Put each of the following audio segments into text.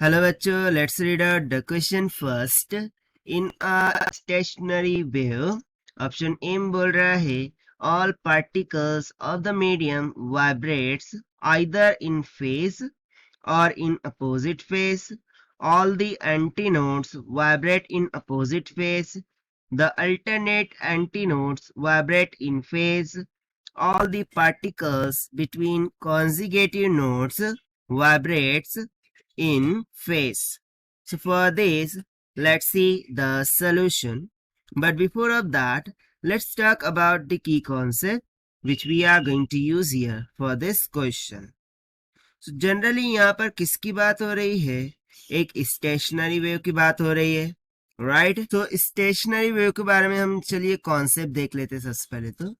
Hello bachcho, let's read out the question first. In a stationary wave, option A में बोल रहा है all particles of the medium vibrates either in phase or in opposite phase. All the antinodes vibrate in opposite phase. The alternate antinodes vibrate in phase. All the particles between conjugative nodes vibrates in phase. So for this, let's see the solution. But before of that, let's talk about the key concept which we are going to use here for this question. So generally यहाँ पर किसकी बात हो रही है? एक stationary wave की बात हो रही है, राइट? तो स्टेशनरी वेव के बारे में हम चलिए कॉन्सेप्ट देख लेते हैं सबसे पहले तो.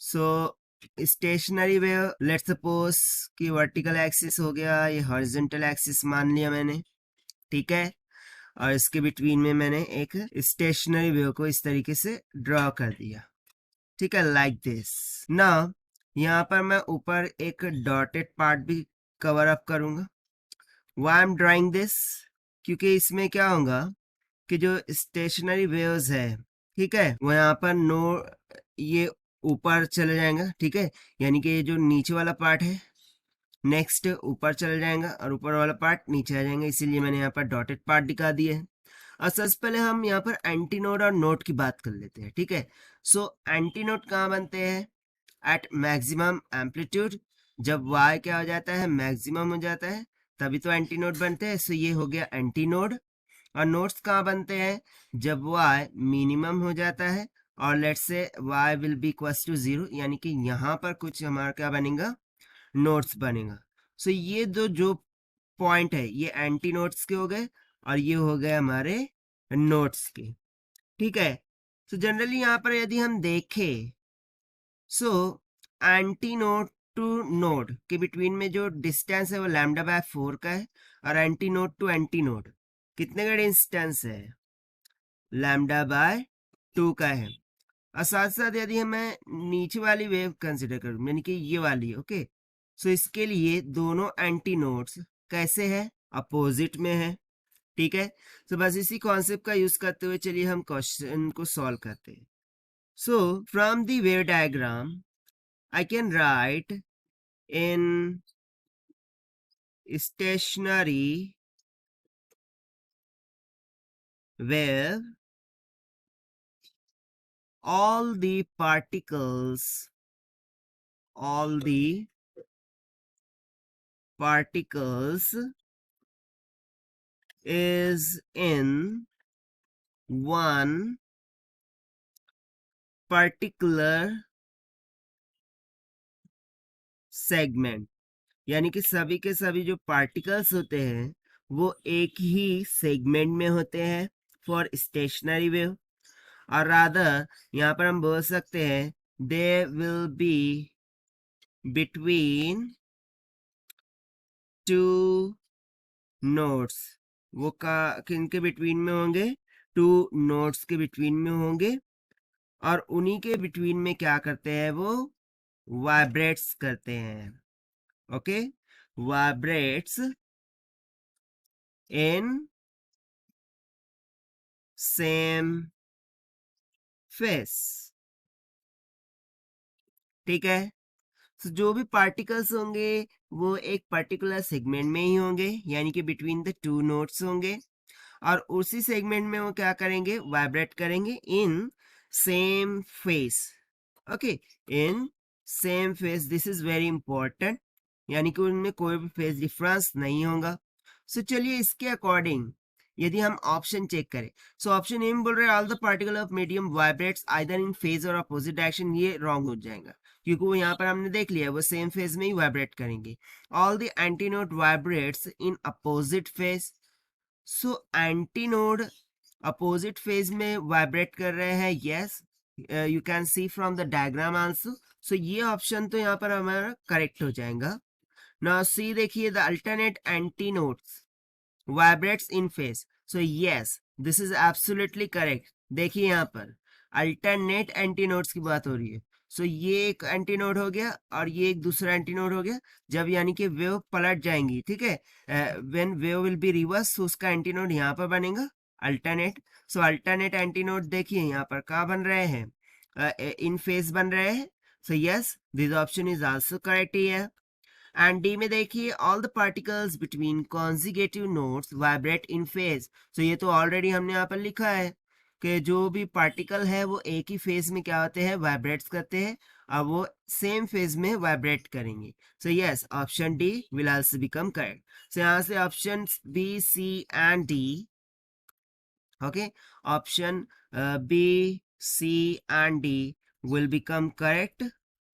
सो स्टेशनरी वेव, लेट्स सपोज कि वर्टिकल एक्सिस हो गया, ये हॉरिजॉन्टल एक्सिस मान लिया मैंने, ठीक है, और इसके बिटवीन में मैंने एक स्टेशनरी वेव को इस तरीके से ड्रॉ कर दिया, ठीक है, लाइक दिस. नाउ यहाँ पर मैं ऊपर एक डॉटेड पार्ट भी कवर अप करूंगा. Why I am drawing this? क्योंकि इसमें क्या होगा कि जो स्टेशनरी वेव्स है, ठीक है, वो यहाँ पर ये ऊपर चले जाएगा, ठीक है, यानी कि जो नीचे वाला पार्ट है नेक्स्ट ऊपर चले जाएगा और ऊपर वाला पार्ट नीचे आ जाएगा, इसीलिए मैंने यहाँ पर डॉटेड पार्ट दिखा दिए है. और सबसे पहले हम यहाँ पर एंटीनोड और नोड की बात कर लेते हैं, ठीक है. सो एंटीनोड कहाँ बनते हैं? At maximum amplitude. जब y क्या हो जाता है? मैक्सिमम हो जाता है, तभी तो एंटीनोड बनते हैं. सो ये हो गया एंटीनोड. और नोड्स कहाँ बनते हैं? जब y मिनिमम हो जाता है और let's say y will be equals to 0, यानी कि यहाँ पर कुछ हमारा क्या बनेगा? नोड्स बनेगा. सो ये जो पॉइंट है ये एंटी नोड्स के हो गए और ये हो गए हमारे नोड्स के, ठीक है. तो जनरली यहाँ पर यदि हम देखें, so antinode to node के बिटवीन में जो डिस्टेंस है वो लैम्डा बाय 4 का है, और antinode to antinode कितने का डिस्टेंस है? लैम्डा बाय 2 का है. और साथ साथ यदि मैं नीचे वाली वेव कंसिडर करूं, यानी कि ये वाली, ओके, सो इसके लिए दोनों एंटी नोड्स कैसे है? अपोजिट में है, ठीक है. तो बस इसी कॉन्सेप्ट का यूज करते हुए चलिए हम क्वेश्चन को सॉल्व करते हैं. So from the wave diagram I can write in stationary wave all the particles is in one particular segment. यानी कि सभी के सभी जो पार्टिकल्स होते हैं वो एक ही सेगमेंट में होते हैं फॉर स्टेशनरी वेव. और रादर यहाँ पर हम बोल सकते हैं they will be between two nodes. वो किनके बिटवीन में होंगे? टू नोड्स के बिटवीन में होंगे, और उन्हीं के बिटवीन में क्या करते हैं? वो वाइब्रेट्स करते हैं, okay, vibrates in same face, ठीक है. तो जो भी पार्टिकल्स होंगे वो एक पर्टिकुलर सेगमेंट में ही होंगे, यानी कि बिटवीन द टू नोड्स होंगे, और उसी सेगमेंट में वो क्या करेंगे? वाइब्रेट करेंगे in same face, okay, in same face. This is very important, यानी कि उनमें कोई भी फेस डिफरेंस नहीं होगा. सो चलिए इसके अकॉर्डिंग यदि हम ऑप्शन चेक करें, सो ऑप्शन ए में बोल रहे हैं all the particle of medium vibrates either in phase और अपोजिट डायरेक्शन. ये रॉन्ग हो जाएगा क्योंकि वो यहाँ पर हमने देख लिया वो सेम फेज में ही वाइब्रेट करेंगे. All the antinode vibrates in opposite phase. So antinode opposite phase में वाइब्रेट कर रहे हैं, yes, you can see from the diagram answer. So ये ऑप्शन तो यहाँ पर हमारा करेक्ट हो जाएगा. नाउ सी देखिए, the alternate antinodes vibrates in phase. So yes, this is absolutely correct. देखिए यहाँ पर अल्टरनेट एंटीनोड्स की बात हो रही है, सो ये एक एंटीनोड हो गया और ये एक दूसरा एंटीनोड हो गया। जब यानी कि वेव पलट जाएंगी, ठीक है, when wave will be reverse, तो उसका एंटीनोड यहाँ पर बनेगा अल्टरनेट। सो अल्टरनेट एंटीनोड देखिए यहाँ पर कहाँ बन रहे हैं, इन फेज बन रहे हैं। So yes, this option is also correct here. And D में देखिए all the particles between consecutive nodes vibrate in phase. So ये तो ऑलरेडी हमने यहाँ पर लिखा है कि जो भी पार्टिकल है वो एक ही फेज में क्या होते हैं, वाइब्रेट्स करते हैं, और वो सेम फेज में वाइब्रेट करेंगे। So yes, option D will also become correct. So यहाँ से option B, C and D, okay, option B, C and D will become correct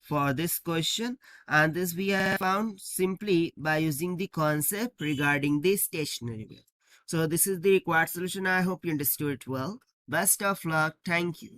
for this question, and this we have found simply by using the concept regarding the stationary wave. So this is the required solution. I hope you understood it well. Best of luck. Thank you.